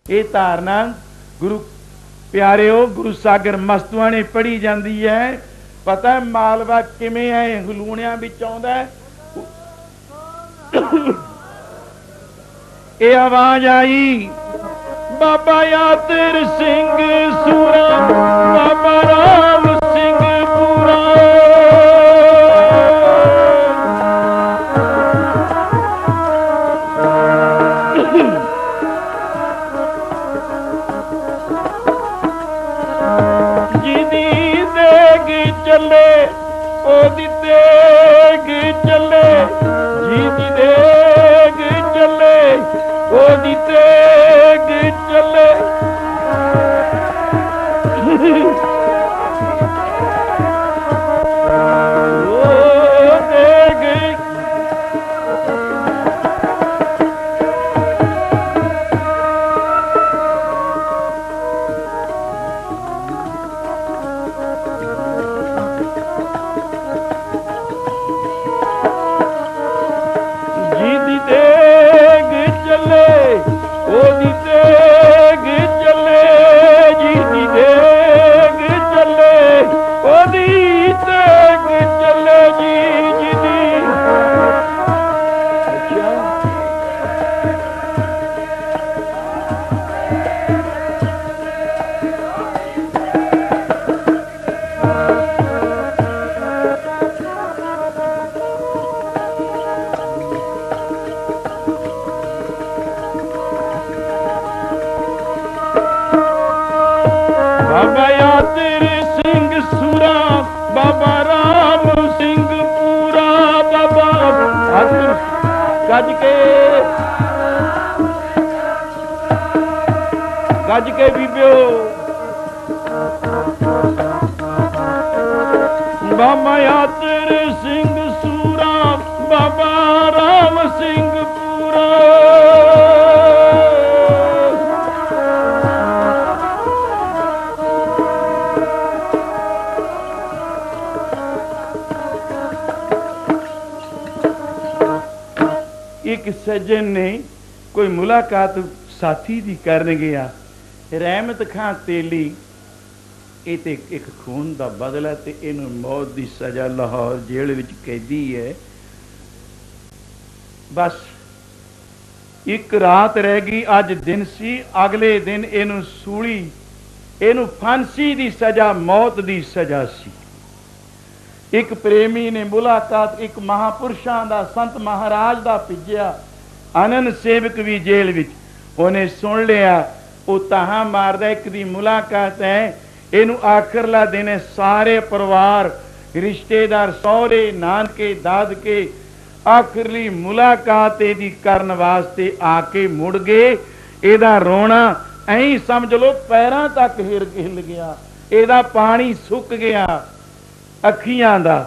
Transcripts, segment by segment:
ये धारना गुरु प्यारिओ गुरु सागर मस्तूआ ने पढ़ी जाती है। पता है मालवा किमें है हलूणिया विच आउंदा है। ये आवाज आई बाबा यातिर सिंह सूरा बाबा राम सिंह पूरा। जिदी देग चले ओदी देग चले, जिदी देग चले ओदी देग चले। ओ देग जिदी देग चले ओदी देग चले, जिदी देग चले ओदी देग चले जी जिदी। अच्छा बाबा यातिर सिंह सूरा बाबा राम सिंह पूरा। बाबा हथ गज के बीबियो बाबा यातिर सिंह सूरा बाबा राम सिंह पूरा। एक सज्जन ने कोई मुलाकात साथी दी करन गया। रहमत खां तेली ये ते एक खून का बदला ते इन्हू मौत की सजा लाहौर जेल विच कैदी है। बस एक रात रह गई, अज दिन सी, अगले दिन इन्हू सूली इन्हू फांसी की सजा मौत की सजा सी। एक प्रेमी ने मुलाकात एक महापुरुषां दा संत महाराज दा पिज्या। आनंद सेवक भी जेल विच उन्हें सुन लिया, वो ताहा मारदा एक दी मुलाकात है। इनू आखिरला दिन है, सारे परिवार रिश्तेदार सौरे नानके दादके आखिरली मुलाकात दी करन वास्ते आके मुड़ गए। एदा रोना ऐ समझ लो पैरां तक हिल गया, एदा पानी सुक गया अखियां दा।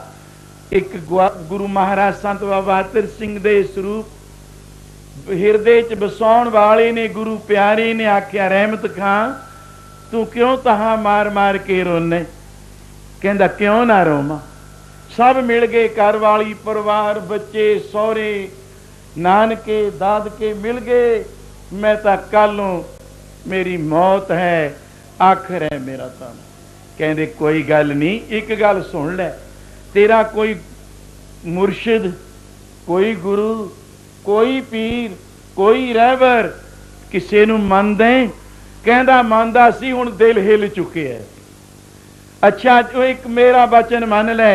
एक गुरु महाराज संत बाबा अतर सिंह दे स्वरूप हिरदे च बसाउण वाले ने गुरु प्यारे ने आख्या, रहमत खां तू क्यों तहा मार मार के रोने? कहंदा क्यों ना रोवां, सब मिल गए, घर वाली परिवार बच्चे सौरे नानके दादके मिल गए। मैं तां कल्लों मेरी मौत है, आखिर है मेरा तां। कहंदे कोई गल नहीं, एक गल सुन ले, तेरा कोई मुर्शिद कोई गुरु कोई पीर कोई रहबर किसे नूं मनदे? कहंदा मनदा सी, हुण दिल हिल चुके है। अच्छा जो एक मेरा वचन मन ले,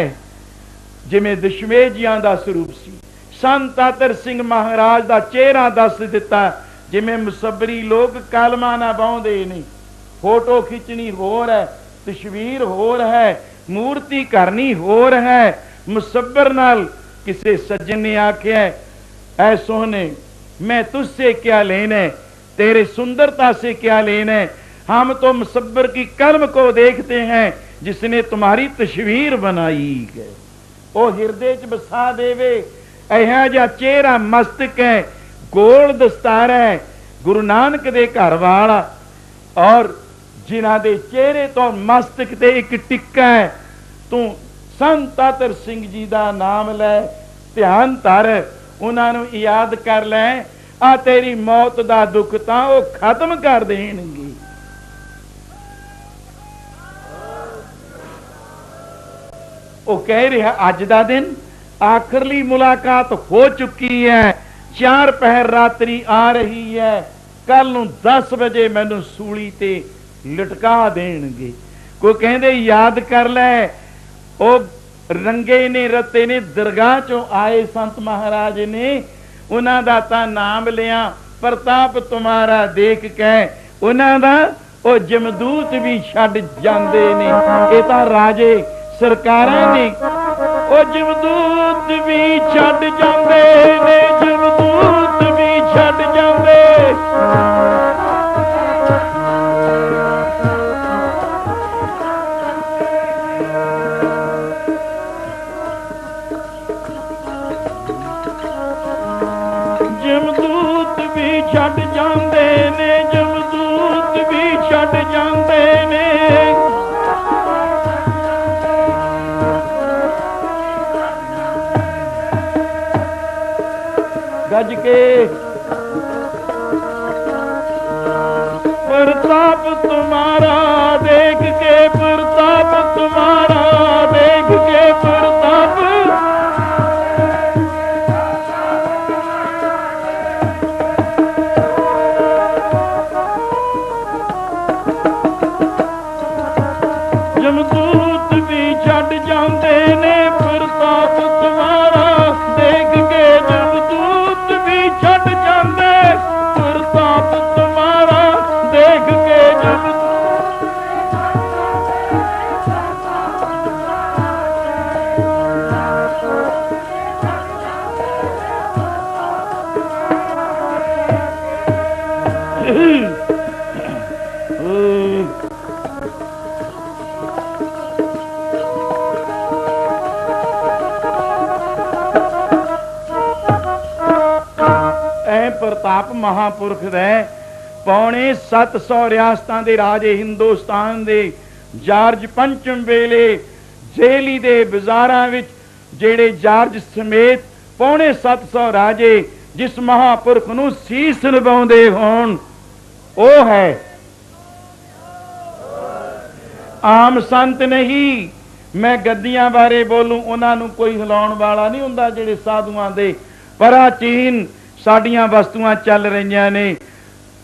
जिवें दशमेजियां दा स्वरूप सी। संत अतर सिंह महाराज दा चेहरा दस दिता, जिवें मुसबरी लोग कलमा ना बाउंदे नहीं, फोटो खिंचनी होर है, तस्वीर होर है, मूर्ति करनी होर है। मुसब्बर नाल किसे सज्जन ने आख्या, ऐ सोहने मैं तुझसे क्या लेने, तेरे सुंदरता से क्या लेने, हम तो मुसब्बर की कलम को देखते हैं जिसने तुम्हारी तस्वीर बनाई है। ओ हिरदे च बसा देवे, ऐहा जा चेहरा मस्तक है, गोल दस्तार है, गुरु नानक दे घर वाला, और जिन्हां दे चेहरे तो मस्तक ते एक टिक्का है। तू संत अतर सिंह जी दा नाम लै, ध्यान धर, उन्हां नूं याद कर लै। आ तेरी मौत दा दुख तां वो खत्म कर देणगे। वो कह रहा अज दा दिन आखिरली मुलाकात हो चुकी है, 4 पहर रात्रि आ रही है, कल नूं 10 बजे मैनू सूली ते लटका देणगे। कोई कहंदे याद कर लै, ओ रंगे ने रते ने दरगाह चों आए संत महाराज ने, उन्हां दा तां नाम लिया, प्रताप तुम्हारा देख के उन्हां दा ओ जमदूत भी छड्ड जांदे ने। ये तां राजे सरकारां ने, ओ जमदूत भी छड्ड जांदे ने, जमदूत भी छड्ड जांदे। जमदूत भी छड्ड जांदे ने, जमदूत भी छड्ड जांदे ने। गज के प्रताप तुम्हारा देख के, प्रताप तुम्हारा देख के, प्रताप जमदूत भी छड्ड जांदे ने, प्रताप तुम्हारा देख के, जमदूत भी छड्ड जांदे, प्रताप तुम्हारा देख के, प्रताप महापुरख दे पौने 700 रियासतां दे राजे हिंदुस्तान दे जार्ज पंचम वेले जेली दे बाजारां विच जेड़े जार्ज समेत पौने 700 राजे जिस महापुरख नूं सीस निभाउंदे होण, ओ है आम संत नहीं। मैं गद्दियां बारे बोलूं, उन्हां नूं कोई हिलाउण वाला नहीं हुंदा जेड़े साधुआं दे प्राचीन साडियां वस्तुआं चल रही ने।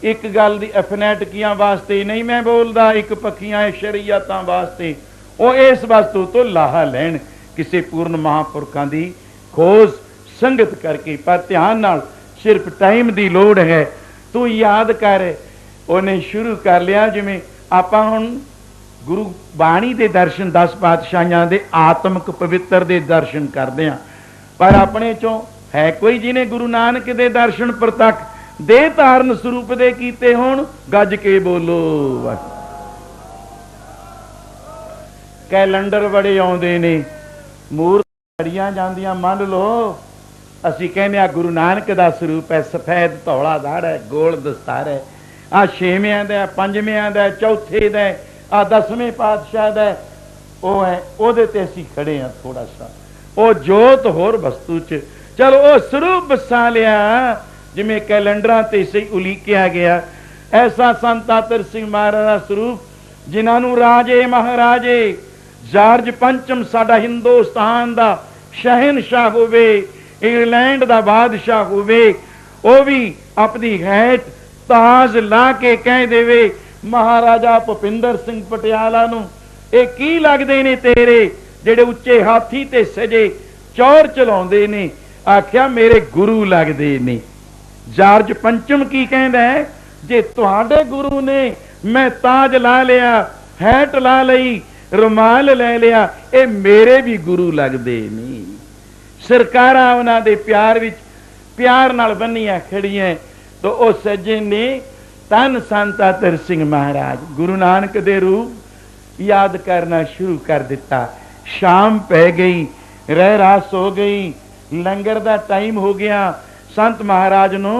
एक गल दी अफनैटिकियां वास्ते नहीं मैं बोलदा, एक पक्कियां शरीयतां वास्ते वो इस वस्तु तो लाहा लैण किसी पूर्ण महापुरखां दी खोज संगत करके। पर ध्यान नाल, सिर्फ टाइम दी लोड़ है। तू याद कर, उन्हें शुरू कर लिया जिवें आपां हुण गुरु बाणी दे दर्शन 10 पातशाहियां दे आत्मक पवित्र दे दर्शन करदे हां, पर अपने चों है कोई जिन्हें गुरु नानक दे दर्शन प्रतख दे धारण स्वरूप दे कीते होण? गज के बोलो। कैलेंडर बड़े आउंदे ने, मूर्त घड़ियां जांदियां, मान लो असीं कहने आ गुरु नानक दा स्वरूप है, सफेद धौला दाड़ है, गोल दस्तार है, आ 6वें दा, 5वें दा, 4थे दा, आ 10वें पातशाह दा, वो है ओहदे ते असीं खड़े हां। थोड़ा सा ओ जोत होर वस्तु च, चलो वो स्वरूप बसा लिया जिमें कैलेंडर ते सही उलीकिया गया। ऐसा संत आतर सिंह महाराज का स्वरूप जिन्होंने राजे महाराजे जार्ज पंचम साडा हिंदुस्तान का शहनशाह होवे, इंग्लैंड का बादशाह होवे, वो भी अपनी हैट ताज ला के कह देवे महाराजा भुपिंदर सिंह पटियाला नूं, ये की लगदे ने तेरे जेड़े उच्चे हाथी ते सजे चौर चलाउंदे ने? आख्या मेरे गुरु लगदे ने। जार्ज पंचम की कहंदा है, जे तुहाडे गुरु ने मैं ताज ला लिया, हैट ला लई, रुमाल ले लिया, ये मेरे भी गुरु लगदे ने। सरकारां उन्हां दे प्यार विच प्यार नाल बन्नियां खड़ियां। तो ओ सज्जन ने धन संत आतर सिंह महाराज गुरु नानक दे रूप याद करना शुरू कर दिता। शाम पै गई, रह रास हो गई, लंगर दा टाइम हो गया, संत महाराज नूं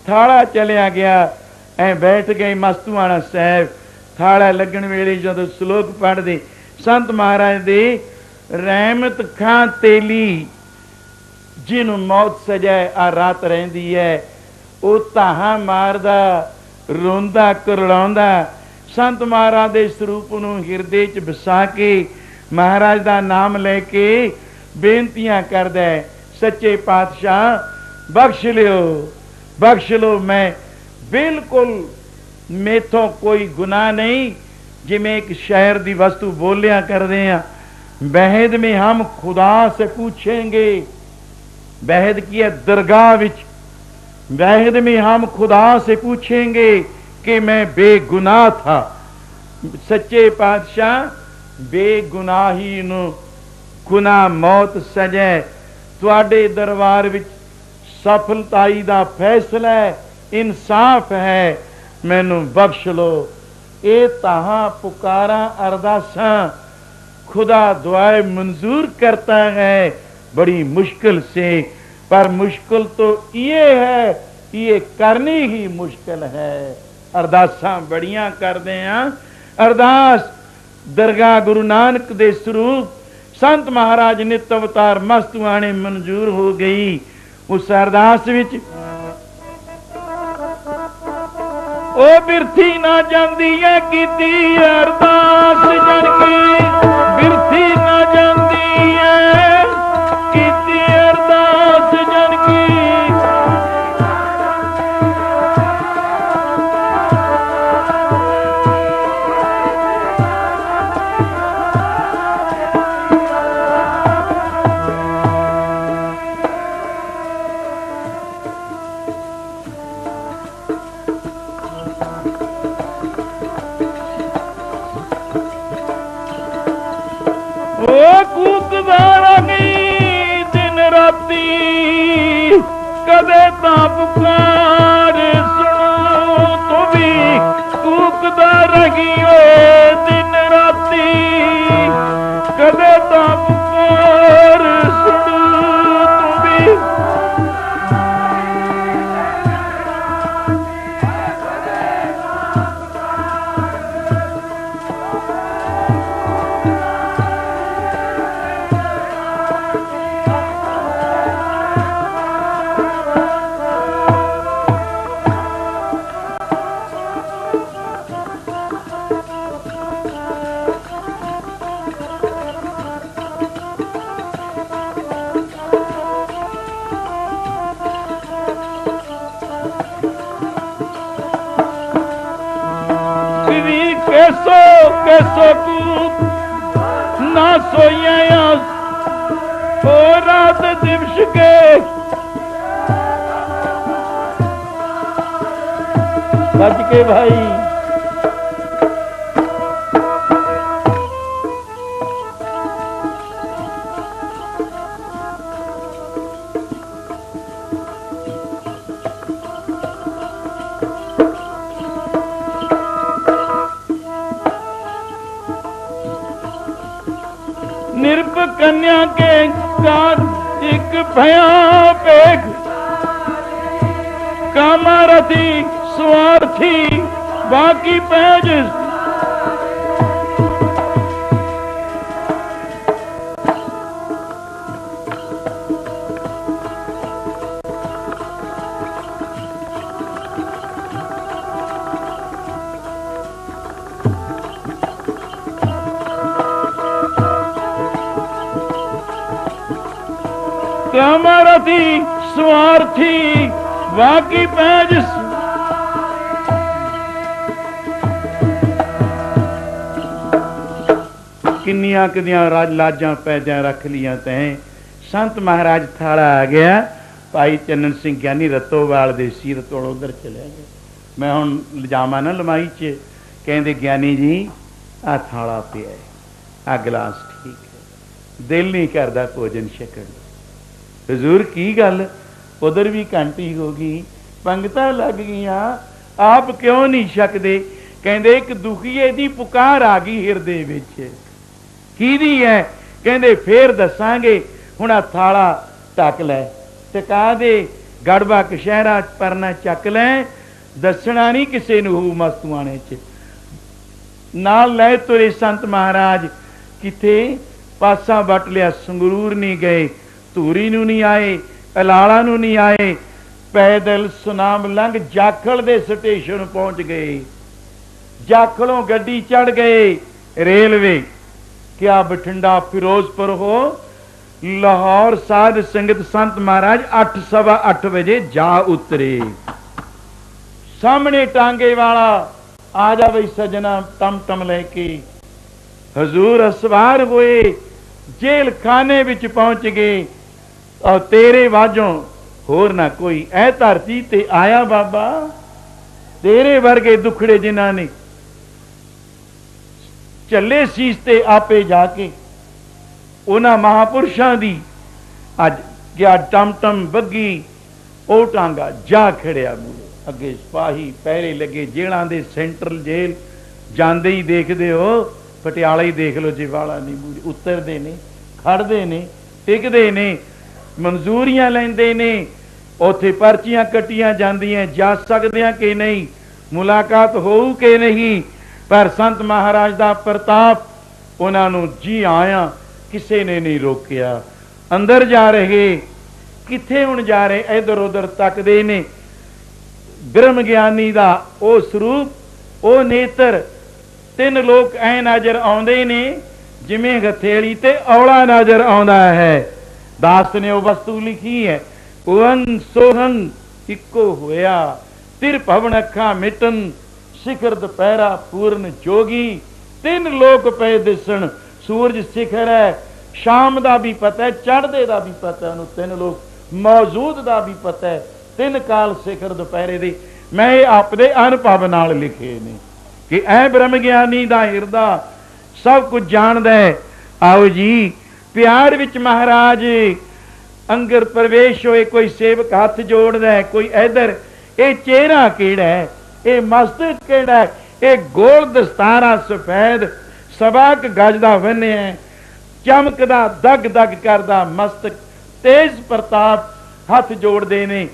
थाड़ा चलिया गया। ऐ बैठ गए मस्तूआणा साहब, थाड़ा लगन वेले जदों श्लोक पढ़दे संत महाराज दे रहमत खां तेली जिन्हों मौत सजाए आ रात रहिंदी है, ਉਹ ਧਾਹਾਂ ਮਾਰਦਾ, ਰੋਂਦਾ, ਕੁਰਲਾਉਂਦਾ, ਸੰਤ ਮਹਾਰਾਜ ਦੇ ਸਰੂਪ ਨੂੰ ਹਿਰਦੇ 'ਚ ਵਸਾ ਕੇ ਮਹਾਰਾਜ ਦਾ ਨਾਮ ਲੈ ਕੇ ਬੇਨਤੀਆਂ ਕਰਦਾ, ਸੱਚੇ ਪਾਤਸ਼ਾਹ ਬਖਸ਼ ਲਿਓ, ਬਖਸ਼ ਲਓ, ਮੈਂ ਬਿਲकुल मेथों कोई गुनाह नहीं। जिमें एक शहर की वस्तु बोलिया करते हैं, बहद में हम खुदा से पूछेंगे, बहद की है दरगाह विच, बहद में हम खुदा से पूछेंगे कि मैं बेगुनाह था। सच्चे पातशाह बेगुनाही नूं गुनाह मौत सजा तुहाडे दरबार विच सफलताई दा फैसला है, इंसाफ है, मैनू बख्श लो। ये ताहां पुकारा अरदासां खुदा दुआए मंजूर करता है बड़ी मुश्किल से, पर मुश्किल तो ये है, ये करनी ही मुश्किल है। अरदासां बड़ियां करदे हां, अरदास दरगाह गुरु नानक दे स्वरूप संत महाराज नित अवतार मस्तुआणे मंजूर हो गई। उस अरदास विच ओ बिरथी ना जांदी है कीती अरदास जन की, बिरथी ना जांदी है कीती अरदास जन की। दिन राती कदे तां पुकार सुनो, तू भी कूकदा रहियो दिन राती कदे तां पुकार सुनो, तू भी कैसो कैसो कूक ना सोया ओ रात दिवस के, बच के भाई निरप कन्या के कान एक भया पेख, कामारथी स्वार्थी बाकी पैज। कामारथी स्वार्थी बाकी पैज। किन्नियां कदियां लाजां पैजां रख लियां तैं। संत महाराज थाला आ गया, भाई चन्नन सिंह ज्ञानी रतोवाल दे सीर तोड़ उधर चले गए। मैं हुण लिजावां ना लमाई च, कहंदे ज्ञानी जी आ थाला पिया है, आ गिलास ठीक है, दिल नहीं करदा भोजन छकण। हजूर की गल? उधर भी घंटी हो गई, पंगतां लग गईयां, आप क्यों नहीं छकदे? कहंदे एक दुखीए दी पुकार आ गई हिरदे विच। किहदी है? कहंदे फिर दसांगे, हुण आ थाला ढक लै, टका दे, गड़बा कशहरा परना चक लै, दसना नहीं किसे नूं हू मस्तुआणे च। नाल लै तुरे संत महाराज, किथे पासा वट लिया, संगरूर नहीं गए, धूरी नूं नहीं आए, अलाला नूं नहीं आए, पैदल सुनाम लंघ जाखल दे स्टेशन पहुंच गए। जाखलों गड्डी चढ़ गए रेलवे। क्या बठिंडा फिरोजपुर हो, लाहौर साध संगत संत महाराज 8:15 बजे जा उतरे। सामने टांगे वाला आ जा बई सजना तम तम लेके। हजूर असवार हुए, जेल खाने विच पहुंच गए। और तेरे वाजों होर ना कोई ऐ धरती ते आया बाबा। तेरे वर्गे दुखड़े जिन्हां ने झल्ले सीस ते आपे जाके उन्हां महापुरुषां दी अज क्या टम बग्गी ओ टांगा जा खड़िया मूले। अगे सिपाही पहरे लगे, जेलों के सेंट्रल जेल जाते ही देखते हो, पटियाला ही देख लो जी वाला नहीं मूले। उतरते ने, खड़ते ने, टिकते ने, मंजूरियां लेंदे ने, उथे पर्चियां कट्टियां जांदियां, जा सकते हैं कि नहीं, मुलाकात होऊ कि नहीं। पर संत महाराज का प्रताप उन्होंने जी आया किसी ने नहीं रोकया। अंदर जा रहे, किथे हुण जा रहे, इधर उधर तकदे ने। ब्रह्म ज्ञानी का वो स्वरूप, वो नेत्र, तीन लोग ऐ नजर आउंदे ने जिमें हथेली ते औला नजर आउंदा है। दास ने वो वस्तु लिखी है, ओहं सोहं इको होया, तिर भवन अखा मिटन, शिखर दुपहरा पूर्ण जोगी। तीन लोग पे दिसन, सूरज शिखर है, शाम का भी पता है, चढ़ते का भी पता है, तीन लोग मौजूद का भी पता है, तीन काल शिखर दोपहरे दे। मैं आपदे अनुभव नाल लिखे ने कि ऐ ब्रह्म ज्ञानी दा हिरदा सब कुछ जानदा है। आओ जी प्यार विच महाराज अंगर प्रवेश होए, कोई सेवक हाथ जोड़दा है, कोई इधर। ये चेहरा केड़ा है, ये मस्तक केड़ा है, ये गोल दस्तारा सफेद सबाक गज दा बन्निया है, चमकदा दग दग करदा मस्तक, तेज प्रताप, हाथ जोड़ते ने।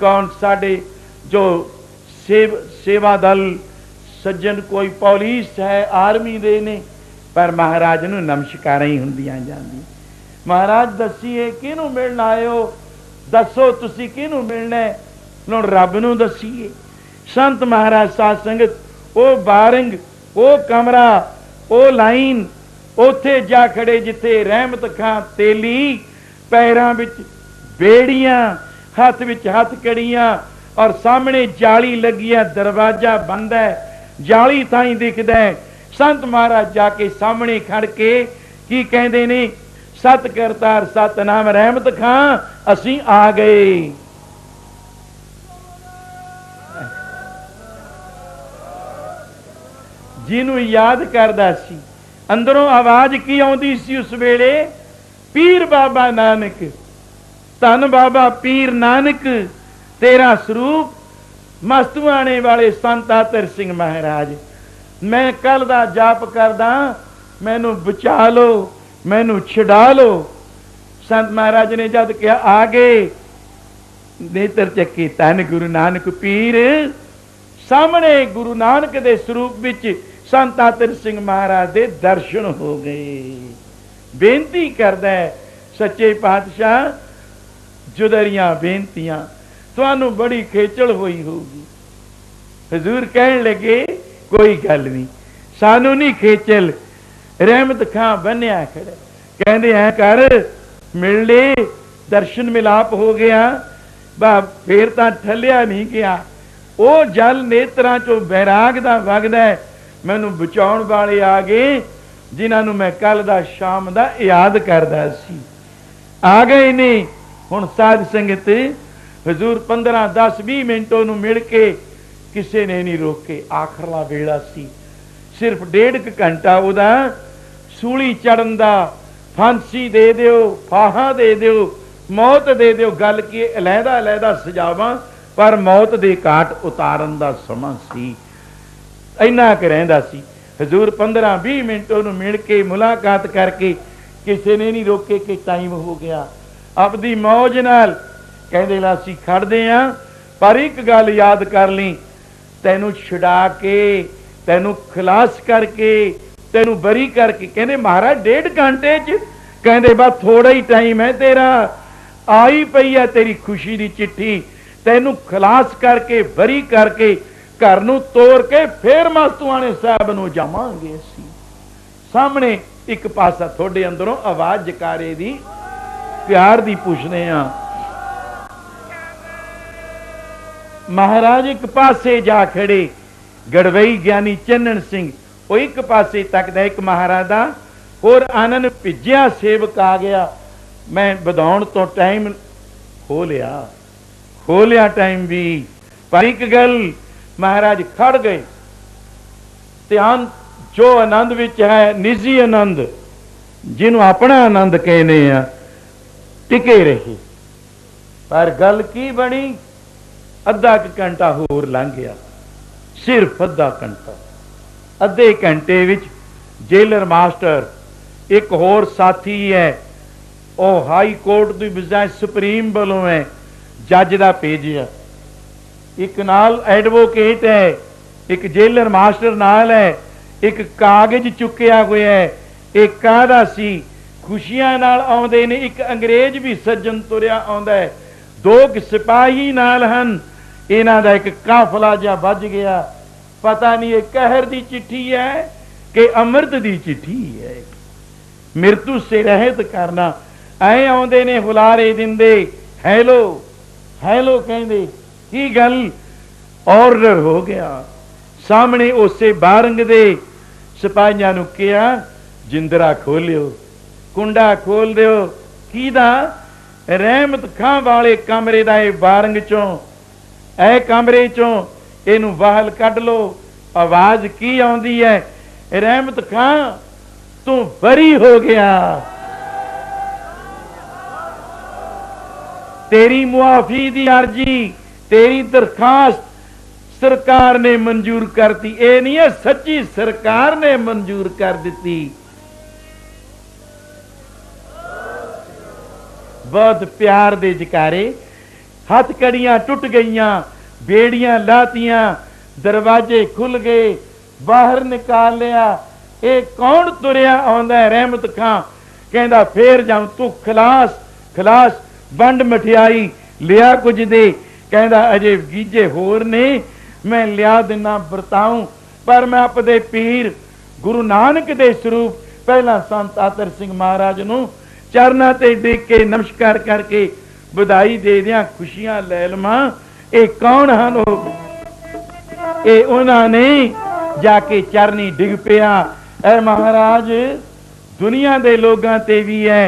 कौन साडे जो सेवा दल सज्जन, कोई पुलिस है, आर्मी दे ने, पर महाराज नूं नमस्कारां ही हुंदियां जांदियां। महाराज दसीए किनू मिलना आयो, दसो तुसी किनू मिलना है, हुण रब नूं दसीए। संत महाराज साध संगत वो बारंग, वो कमरा, वो लाइन, उथे जा खड़े जिथे रहमत खां तेली, पैरां विच बेड़ियां, हाथ विच हथ कड़ियां, और सामने जाली लगी है, दरवाजा बंद है, जाली थाई दिखदा है। संत महाराज जाके सामने खड़ के की कहते ने, सत करतार सतनाम रहमत खां असीं आ गए। जिन्हों याद करदा सी, अंदरों आवाज की आउंदी सी उस वेले, पीर बाबा नानक, धन बाबा पीर नानक, तेरा स्वरूप मस्तुआने वाले संत आतर सिंह महाराज। मैं कल दा जाप करदा, मैनू बचा लो, मैनू छुड़ा लो। संत महाराज ने जद कहा आ गए, नेत्र चक्के, धन गुरु नानक पीर। सामने गुरु नानक दे स्वरूप विच संत आतर सिंह महाराज दे दर्शन हो गए। बेनती करदा है सच्चे पातशाह, जुदरियां बेनतियां तुहानू बड़ी खेचल हुई होगी। हजूर कहन लगे कोई गल नहीं, सानू नहीं खेचल। रहमत खां बन्या खड़ा, कहंदे ऐ कर मिल ले, दर्शन मिलाप हो गया, फिर तां ठलिया नहीं गया। वो जल नेत्रां चों बैराग दा वगदा है। मैनू बचाउण वाले आ गए, जिन्हां नू मैं कल दा शाम दा याद करदा सी, आ गए ने। हुण साध संगत हजूर 15 10 20 मिनट नूं मिल के किसी ने नहीं रोके। आखरला वेला सी, सिर्फ 1.5 घंटा उहदा सूली चढ़न दा, फांसी दे दिओ, फाहा दे दिओ, मौत दे दिओ। गल की अलहदा अलहदा सजावां, पर मौत दे घाट उतारन दा समा सी। इन्ना क रहिंदा सी। हजूर 15 20 मिनट नूं मिल के मुलाकात करके किसी ने नहीं रोके कि टाइम हो गया। अपनी मौज नाल कहंदे असीं खड़दे हां, पर एक गल याद कर ली, तैनू छुड़ा के, तैनू खिलास करके, तैनू बरी करके। कहंदे महाराज 1.5 घंटे च, कहंदे बस थोड़ा ही टाइम है तेरा, आई पई है तेरी खुशी की चिट्ठी, ਤੈਨੂੰ ਖਲਾਸ ਕਰਕੇ ਬਰੀ ਕਰਕੇ घर नूं तोड़ के फिर मास्तूआणे साहब नूं जावांगे। असीं सामने एक पासा थोड़े अंदरों आवाज जकारे दी प्यार दी पुछने आ। महाराज एक पासे जा खड़े, गड़वई ज्ञानी चन्नन सिंह वो एक पासे तकदा, एक महाराज दा होर आनन भिज्या सेवक आ गया। मैं बधाउण तो टाइम खो लिया टाइम भी, पर एक गल महाराज खड़ गए। ध्यान जो आनंद विच है निजी आनंद, जिन्हों अपना आनंद कहने आ, टिके रहे। पर गल की बनी, अद्धा घंटा होर लंघ गया, सिर्फ अद्धा घंटा। अद्धे घंटे विच जेलर मास्टर एक होर साथी है, वह हाई कोर्ट की बजाय सुप्रीम वालों है, जज का भेजिया। एक नाल एडवोकेट है, एक जेलर मास्टर नाल है, एक कागज चुकिया हुआ है। एक कादा सी खुशियां नाल आउंदे ने, एक अंग्रेज भी सज्जन तुरिया आउंदा है, दो सिपाही नाल हन। इन्हां दा एक काफला जा बज गया, पता नहीं ये कहर दी चिट्ठी है कि अमृत दी चिट्ठी है। मृत्यु से रहत करना ऐ आउंदे ने, हुलारे दिंदे, हैलो हैलो कहंदे, की गल ऑर्डर हो गया। सामने उसे बारंग दे सिपाहियां नूं कहा, जिंदरा खोलियो, कुंडा खोल दिओ। कीदा? रहमत खां वाले कमरे दा बारंग चों, ए कमरे चों इनू बाहल कढ लो। आवाज की आउंदी है? रहमत खां तू बरी हो गया, तेरी मुआफी दी अर्जी, तेरी दरखास्त सरकार ने मंजूर कर दी। ये नहीं है सच्ची सरकार ने मंजूर कर दी। बहुत प्यार दे जकारे, हथकड़ियां टुट गईयां, बेड़ियां लातियां, दरवाजे खुल गए, बाहर निकाल लिया। ये कौन तुरिया आउंदा है? रहमत खां कहंदा फिर जाऊं, तू खलास खलास, वंड मठियाई लिया कुछ दे। कहंदा अजे गीजे होर ने, मैं लिया दिना बरताऊं। पर मैं अपने पीर गुरु नानक दे स्वरूप पहला संत आतर सिंह महाराज नूं चरना ते टेक के नमस्कार करके बधाई दे दियां, खुशियां ले लवां। ये कौन हन? ये उन्होंने जाके चरनी डिग पिया, ऐ महाराज दुनिया दे लोगां ते भी है,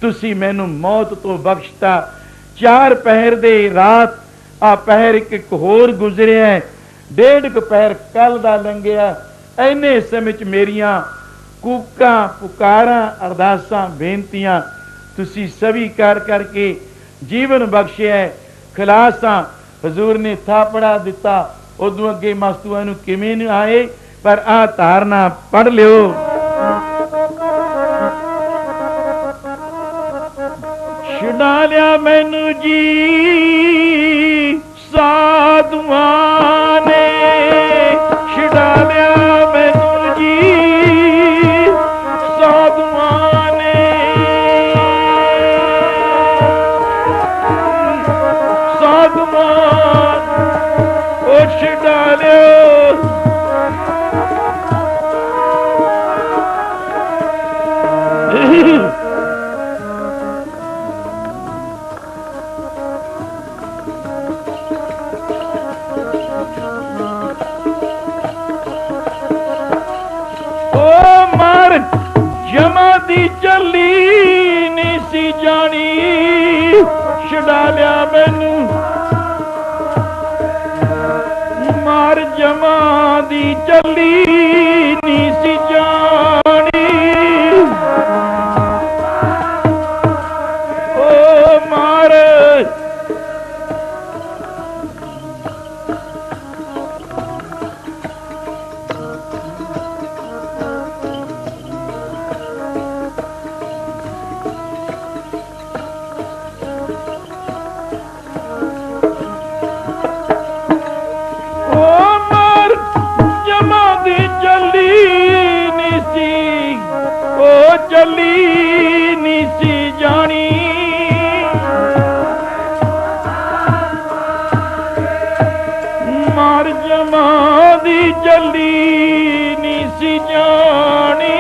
तुसी मैनू मौत तो बख्शता। 4 पहर दे रात आ पहर एक होर गुजरिया, 1.5 पहर कल दा लंघिया। इन्ने समय च मेरियां कूकां पुकारां अरदासां बेनतियां तुसी स्वीकार करके जीवन बख्शिया। खलासां हजूर ने थापड़ा दिता। उदों अगे मास्तूआं नूं किवें नहीं आए, पर आ धारना पढ़ लियो। छुड़ा लिया मैनू जी साधुआं ने, छुड़ा लिया मैनू जी साधुआं ने, साधुआं ओ छुड़ा लिया। चली नहीं सी जानी, छुड़ा लिया मैनू मार जमा दी चली नहीं सी जानी। ओ मार चली नहीं सी जानी। ਚੱਲੀ ਨੀ ਸੀ ਜਾਣੀ।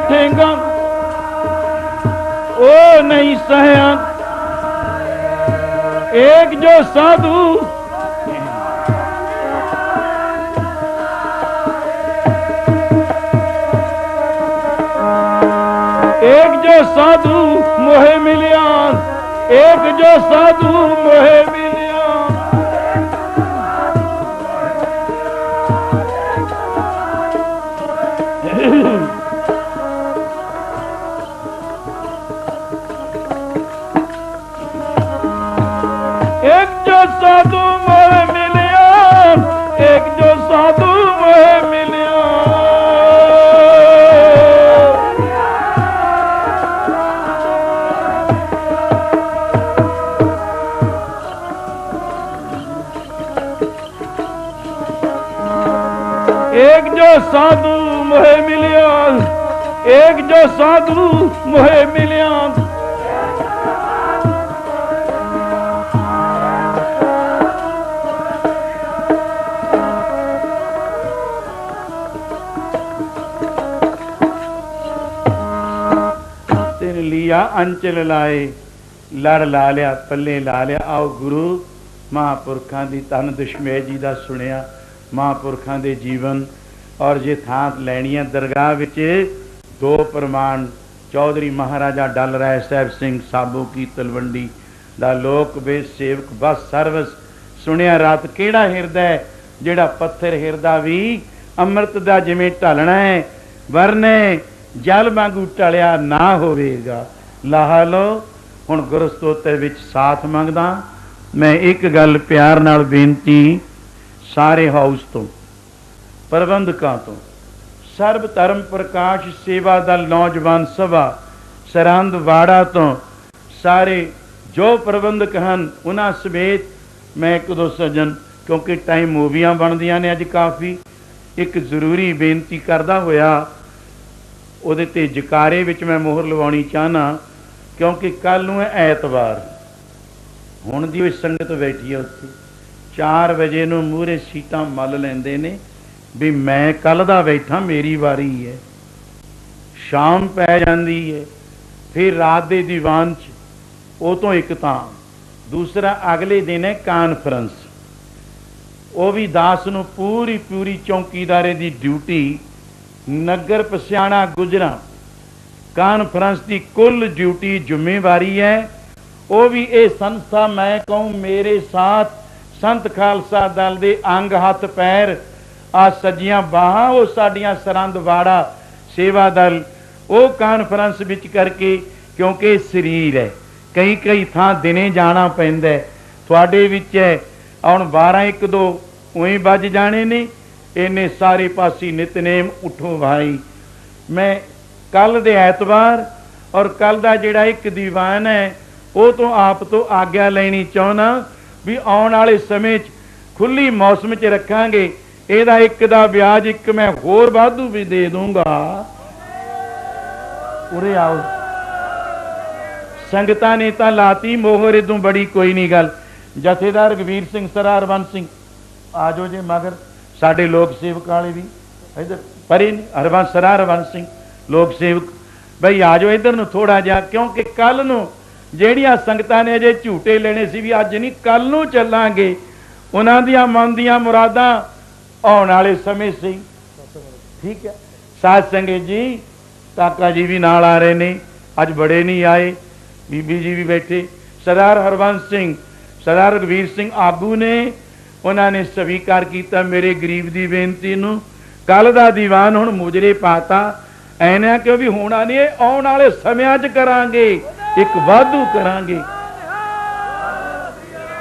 ठेंगा ओ नहीं सहया। एक जो साधु मोहे मिलिया, एक जो साधु मोहे मिलिया। एक जो साधु मोहे मिलिया, एक जो साधु मोहे मिलिया। एक जो साधु मोहे मिलिया, एक जो साधु मोहे मिलिया। तेरे लिया अंचल लाए, लड़ ला लिया, पल्ले ला लिया। आओ गुरु महापुरखों की धन दशमेश जी का सुनिया, महापुरखों के जीवन और जे थां लैनी है दरगाह विच दो प्रमाण चौधरी महाराजा डल राय साहब सिंह साबो की तलवंडी दा लोक बेस सेवक बस सर्वस सुनिया। रात केड़ा हिरदा जेड़ा पत्थर हिरदा भी अमृत दा जिवें ढलना है, वरने जल वांगू टलिया ना होवेगा। लाहा लो हुण गुर स्तोत्र विच साथ मंगदा। मैं एक गल प्यार नाल बेनती सारे हाउस तो प्रबंधकों तो सर्व धर्म प्रकाश सेवा दल नौजवान सभा सरहंद वाड़ा तो सारे जो प्रबंधक हैं उन्हां समेत मैं एक दो सज्जन, क्योंकि टाइम मूवियां बनदियां ने अज काफ़ी, एक जरूरी बेनती करदा होया उहदे ते जकारे विच मैं मोहर लवाउणी चाहना, क्योंकि कल नूं है ऐतवार। हुण दी संगत बैठी है उत्थे 4 बजे नूं मूहरे सीटां मल लैंदे ने भी मैं कल दा बैठा, मेरी वारी है। शाम पै जाती है, फिर रात के दीवान च वो तो एक तां, दूसरा अगले दिन है कानफ्रेंस। वो भी दास नूं पूरी पूरी चौकीदारे की ड्यूटी, नगर पसियाणा गुजरा कानफ्रेंस की कुल ड्यूटी जिम्मेवारी है। वो भी ये संस्था मैं कहूँ मेरे साथ संत खालसा दल के अंग हथ पैर आ सज्जियां बाहां वो साडियां सरहंद वाड़ा सेवा दल वो कानफ्रेंस विच करके, क्योंकि शरीर है कई कई थां दिने जाना पैंदा है। तुहाडे विच है हुण 12-1-2 उही बज जाने ने, इन्ने सारे पासी नितनेम उठो भाई। मैं कल दे ऐतवार और कल दा जिहड़ा एक दीवान है वो तो आप तो आग्ञा लेनी चाहना भी आने वाले समय खुली मौसम च रखांगे। ਇਹਦਾ ਇੱਕ ਦਾ ਵਿਆਜ ਇੱਕ मैं होर वाधू भी दे दूंगा। उरे आओ संगतां ने तां लाती मोहर, इदों बड़ी कोई नहीं गल। जथेदार रघवीर सिंह सरा हरबंस सिंह आ जाओ जे मगर, साडे लोक सेवक वाले भी इधर परे ने, हरबंस सरा हरबंस सिंह लोक सेवक बई आ जाओ इधर नूं थोड़ा जिहा, क्योंकि कल नूं ਜਿਹੜੀਆਂ संगतां ने अजे झूटे लेने सी भी अज नहीं कल नूं चलांगे। उन्हां दियां मन दियां मुरादां आने वाले समय से, ठीक है। साध संगत जी काका जी भी नाल आ रहे ने, अज बड़े नहीं आए, बीबी जी भी बैठे। सरदार हरबंस सिंह सरदार रघवीर सिंह आगू ने, उन्होंने स्वीकार किया मेरे गरीब की बेनती नूं। कल का दीवान हुण मुजरे पाता ऐना क्यों भी होना नहीं, आने वाले समय च करांगे, एक वाधू करांगे।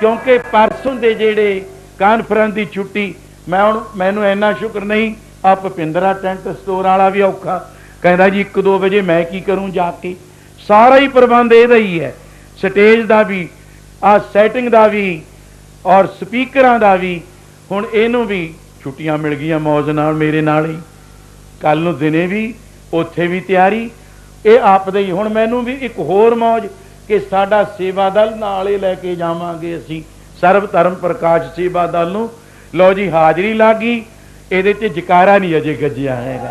क्योंकि परसों के जेड़े कानफ्रेंस की छुट्टी मैं हुण मैनूं इन्ना शुक्र नहीं, आ भुपिंदरा टेंट स्टोर वाला भी औखा कहता जी 1-2 बजे मैं की करूं जाके, सारा ही प्रबंध ਇਹਦਾ ही है, स्टेज का भी, आ सैटिंग का भी और स्पीकर का भी। हुण इहनूं भी छुट्टियां मिल गई मौज नाल, मेरे नाल ही कल नूं दिने भी उत्थे भी तैयारी, ये आपदा ही। हुण मैनूं भी एक होर मौज कि साडा सेवा दल नाल ही लैके जावांगे असीं, सर्व धर्म प्रकाश सेवा दल नूं। लो जी हाजरी लग गई, ਇਹਦੇ ਤੇ ਜਕਾਰਾ नहीं अजे गजिया हैगा।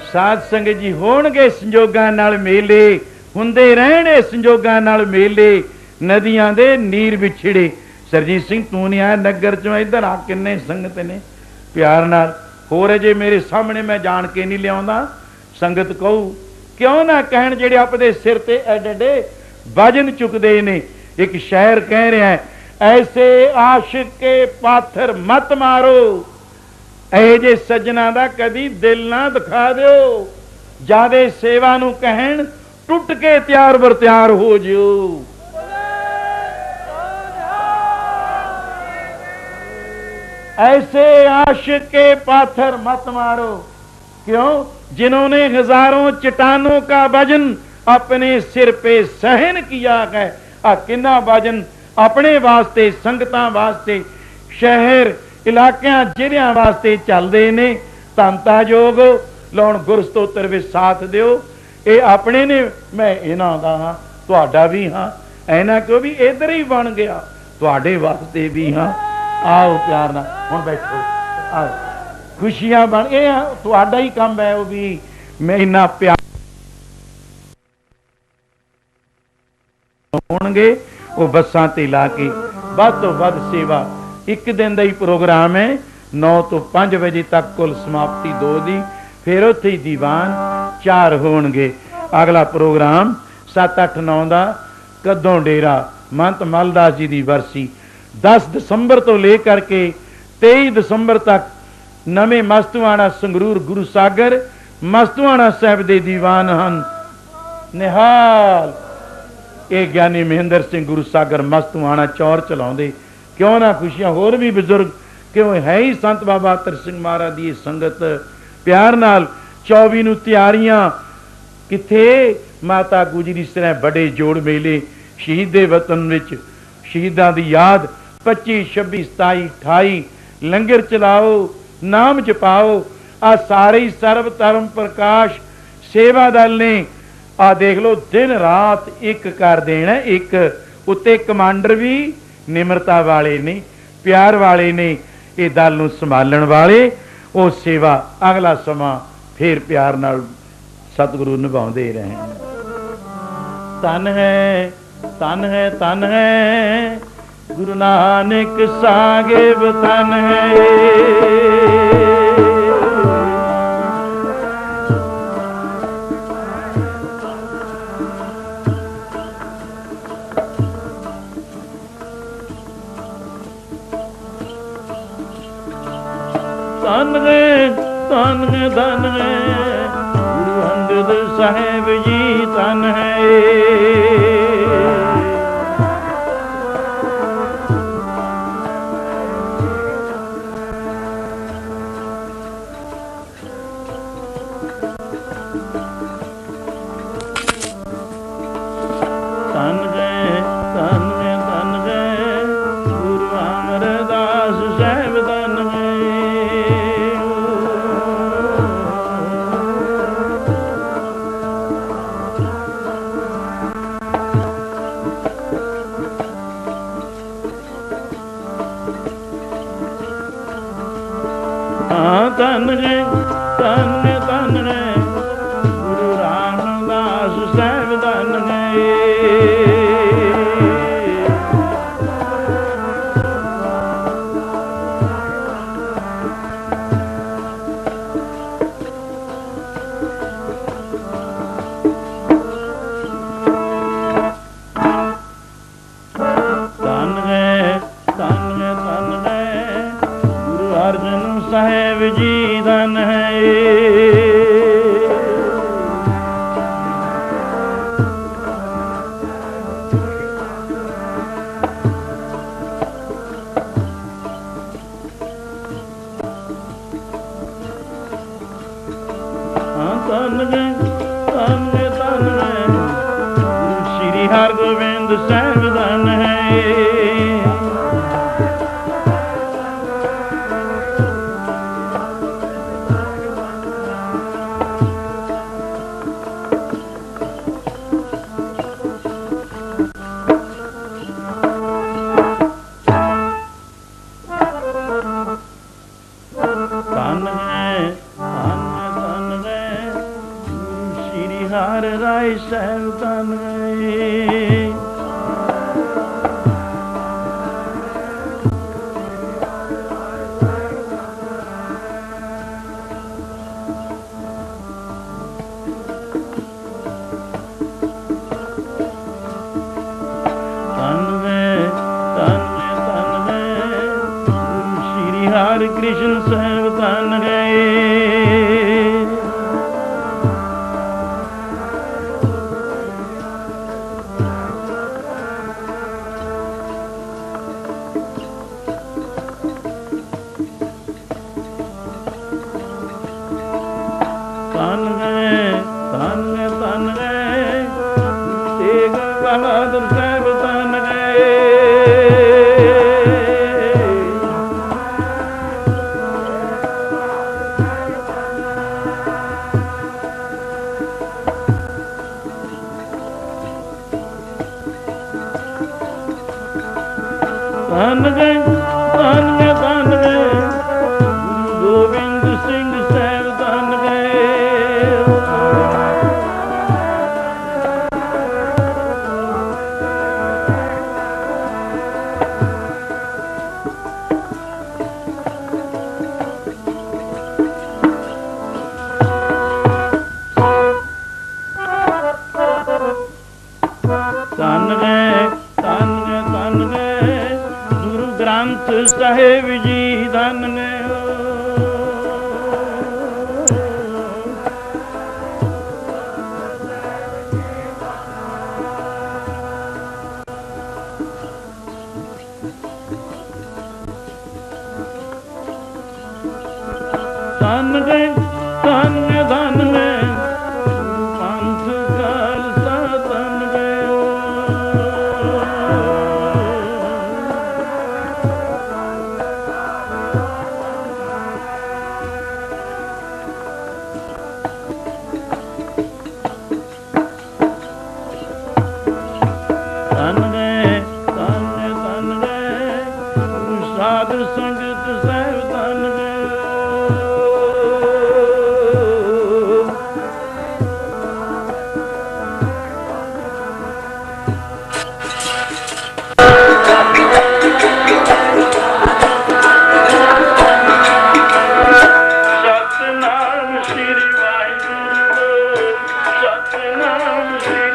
साध संगत जी होणगे संजोगां नाल मेले, हुंदे रहणे संजोगां नाल मेले, नदियां दे नीर विछड़े। सरजीत सिंह तू नहीं आया नगर चों, इधर आ किन्ने संगत ने प्यार नाल। होर अजे मेरे सामने मैं जान के नहीं लियाउंदा, संगत कहू क्यों ना कहण जिहड़े अपने सिर ते एडे एडे वजन चुकदे ने। एक शायर कह रहा है, ऐसे आशिक के पाथर मत मारो, ऐ जे सज्जना दा कदी दिल ना दिखा दिओ, जादे सेवा नूं कहण टुट के त्यार बर त्यार हो जिओ। ऐसे आशिक के पाथर मत मारो, क्यों? जिन्होंने हजारों चट्टानों का वजन अपने सिर पे सहन किया है। किन्ना वजन अपने वास्ते, संगतां वास्ते, शहर इलाकियां जिलियां वास्ते चलते ने। धनता योग लाउण गुरस्तोत्र विच साथ दिओ, ये अपने ने, मैं इन्हां दा हां, तुहाडा भी हां, ऐना क्यों भी इधर ही बन गया, तुहाडे वास्ते भी हां। आओ प्यार नाल हुण बैठो, आओ खुशियां बन, ये तुहाडा ही काम है। वो भी मैं इन्ना प्यार होणगे, वो बसां ते ला के ਵੱਧ ਤੋਂ ਵੱਧ सेवा। एक दिन का ही प्रोग्राम है, 9 ਤੋਂ 5 वजे तक कुल समाप्ति 2 दी, फिर उत्थे ही दीवान 4 होणगे। अगला प्रोग्राम 7, 8, 9 का कदों डेरा महंत मलदास जी की बरसी 10 दसंबर तो लेकर के 23 दसंबर तक नवे मस्तूआणा संगरूर गुरु सागर मस्तूआणा साहब के दीवान हैं निहाल। ये ज्ञानी महेंद्र सिंह गुरु सागर मस्तूआणा चौर चलाते, क्यों ना खुशियां होर भी बुजुर्ग, क्यों है ही संत बाबा अतर सिंह महाराज की संगत। प्यार नाल 24 नूं तैयारियां किथे माता गुजरी सरह बड़े जोड़ मेले शहीद दे वतन विच शहीदां दी याद 25, 26, 27, 28 लंगर चलाओ, नाम जपाओ। आ सारे ही सर्व धर्म प्रकाश सेवा दल ने आ देख लो दिन रात एक कर देना। एक उत्ते कमांडर भी निमरता वाले ने, प्यार वाले ने, ये दल नूं संभालण वाले। वो सेवा अगला समा फिर प्यार नाल सतगुरु निभाउंदे रहे। तन है तन है तन है गुरु नानक साहिब तन है। धन है धन है धन है गुरु अंगद साहिब जी धन है। धन है धन है धन है गुरु अमरदास साहिब धन है। धन है धन है धन है गुरु रामदास साहिब धन है। धन है धन है धन है गुरु अर्जन साहिब जी धन है। ਧੰਨ ਗਏ ਧੰਨ ਗਏ ਧੰਨ ਗਏ ਸ਼੍ਰੀ ਹਰਗੋਬਿੰਦ ਸਾਹਿਬ ਧੰਨ ਹੈ ਸਾਹਿਬ ਧੰਨ ਗਏ ਸ਼੍ਰੀ ਹਰਿ ਕ੍ਰਿਸ਼ਨ ਸਾਹਿਬ ਧੰਨ ਗਏ ਧੰਨ ਗਏ ਧੰਨ ਗਏ ਧੰਨ ਗਏ ਗੋਬਿੰਦ ਸਿੰਘ ਸਾਹਿਬ ਧੰਨ ਗਏ ਧੰਨ ਗਏ ਧੰਨ ਗਏ ਧੰਨ ਗਏ ਗੁਰੂ ਗ੍ਰੰਥ ਸਾਹਿਬ ਜੀ ਧੰਨ ਗਏ ਧੰਨ ਗਏ ਧੰਨ ਗਏ ਧੰਨ ਗਏ ਪੰਥ ਖਾਲਸਾ ਧੰਨ ਗਏ ਧੰਨ ਗਏ ਧੰਨ ਗਏ ਸਾਧ ਸੰਗਤ ਸਾਹਿਬ ਧੰਨ ਗਏ ਸਤਿਨਾਮ ਸ੍ਰੀ ਵਾਹਿਗੁਰੂ ਸਤਿਨਾਮ ਸ੍ਰੀ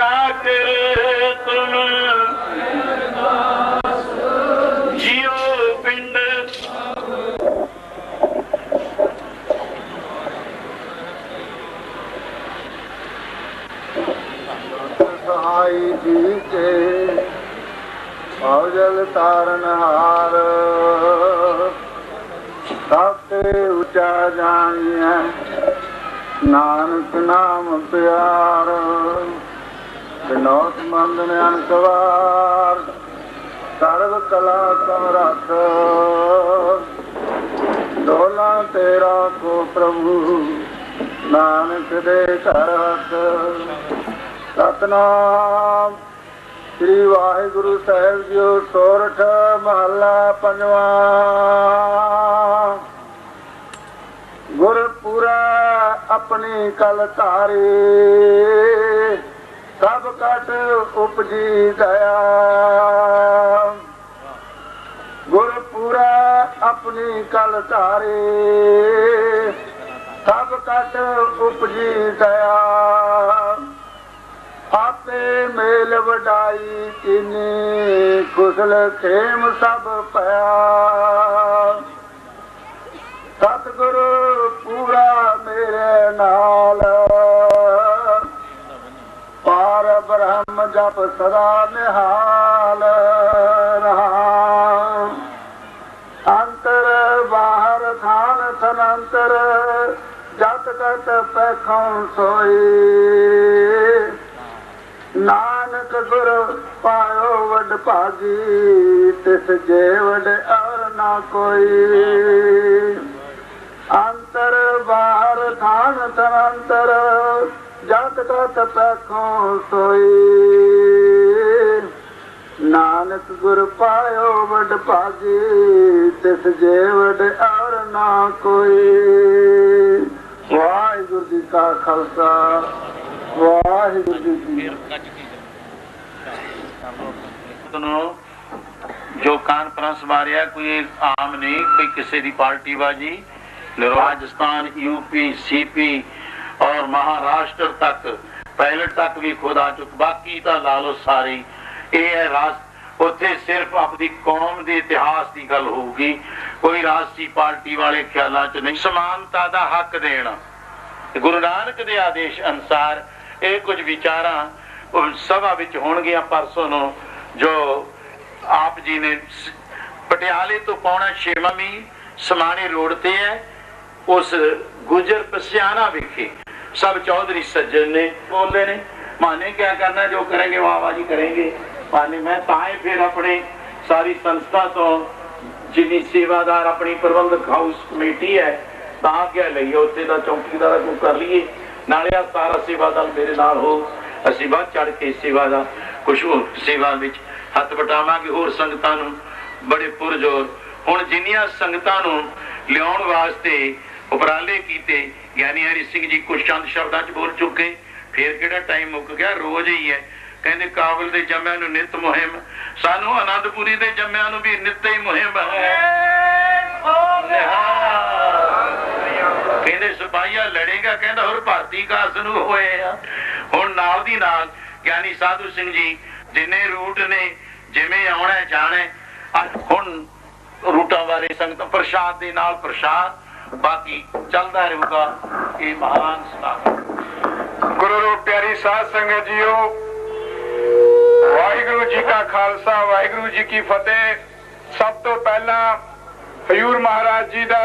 ठाकर तुम जियो पिंड सहाय जी के जल तारनहार सबसे ऊंचा जानिए नानक नाम प्यार विनोद मंदन अनकवार सर्व कला समरथ डोला तेरा को प्रभु नानक दे कर हथ सतनाम श्री वाहिगुरु साहिब जी सोरठ महला पंजवा गुरपुरा अपनी कल तारी सब कट उपजी दया गुरपुरा अपनी कल तारी सब कट उपजी दया आपे मेल वडाई चीनी कुशल खेम सब पया सतगुरु पूरा मेरे नाल पार ब्रह्म जप सदा निहाल रहा अंतर बाहर थान थनंतर जत कत पैखों सोई नानक गुर पायो वड भागी तिस जे वड और ना कोई अंतर बाहर थान थनंतर जत कत पैखों सोई नानक गुर पायो वड भागी तिस जे वड और ना कोई वाहिगुरु जी का खालसा वाहिगुरु जी की जो कानफ्रेंस मारिया कोई आम नहीं कोई किसी दी पार्टी बाजी राजस्थान यूपी सीपी और महाराष्ट्र तक पायलट तक भी खुद आ चुके बाकी तो ला लो सारी ये उत्थे सिर्फ अपनी कौम के इतिहास की गल होगी कोई राजसी पार्टी वाले ख्यालों च नहीं समानता का हक देना गुरु नानक के आदेश अनुसार ये कुछ विचारा सभा विच होणगियां परसों नो जो आप जी ने पटियाले तो पौना 6 मील समाने रोड ते है उस गुजर पसियाना विखे सब चौधरी सज्जन ने बोले ने माने क्या करना जो करेंगे वाह जी करेंगे माने मैं ताए फिर अपने सारी संस्था तो जिन्नी सेवादार अपनी प्रबंधक हाउस कमेटी है ता क्या लईए उत्थे दा चौकीदार को कर लीए नाले सारा सेवा दल मेरे नाल हो असीं वध चढ़ के सेवा दा कुछ होर सेवा विच हथ वटावांगे होर संगतां नूं बड़े पुरजोर हुण जिन्नियां संगतां नूं लियाउण वास्ते उपराले कीते ज्ञानी हरि सिंह जी कुछ चंद शब्दां च बोल चुके फिर किहड़ा टाइम मुक गया रोज ही है कहंदे काबल दे जम्मिਆਂ ਨੂੰ नित मुहिम सानू आनंदपुरी दे जम्मिਆਂ ਨੂੰ भी नित ही मुहिम है कहंदे सिपाहिया लड़ेगा कहंदा होर भर्ती कास नूं होए आ हुण नाल दी नाल ज्ञानी साधु सिंह जी जिन्ने रूट ने जिवें आउणा जाणे हुण रूटां बारे संगत प्रसाद दे नाल प्रसाद बाकी चलदा रहूगा ये महान सलाह गुरु रूप प्यारी साध संगत जीओ वाहिगुरु जी का खालसा वाहिगुरु जी की फतेह सब तो पहला हजूर महाराज जी का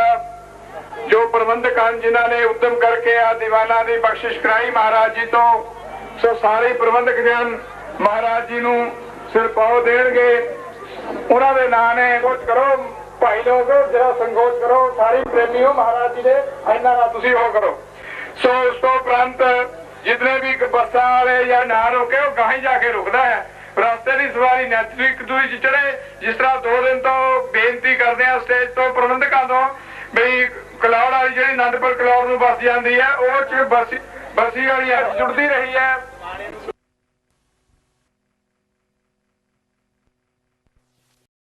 जो प्रबंधक हैं जिन्होंने उद्यम करके आ दीवाना की बख्शिश कराई महाराज जी तो सो सारे प्रबंधक जन महाराज जी नूं सिर पाओ देणगे उन्होंने नाम ने कुछ करो भाई लोग जरा संकोच करो सारी प्रेमी हो महाराज जी ने इन्ना ना तुसी हो करो सो उस तो उपरंत जितने भी बसा वाले या ना रोके वो गाही जाके रुकता है रास्ते की सवारी नैतिक दूरी चढ़े जिस तरह 2 दिन तो बेनती करते हैं स्टेज तो प्रबंधकों तो बई कलौड़ वाली जी आनंदपुर कलौड़ में बस जाती है वो बसी वाली जुड़ती रही है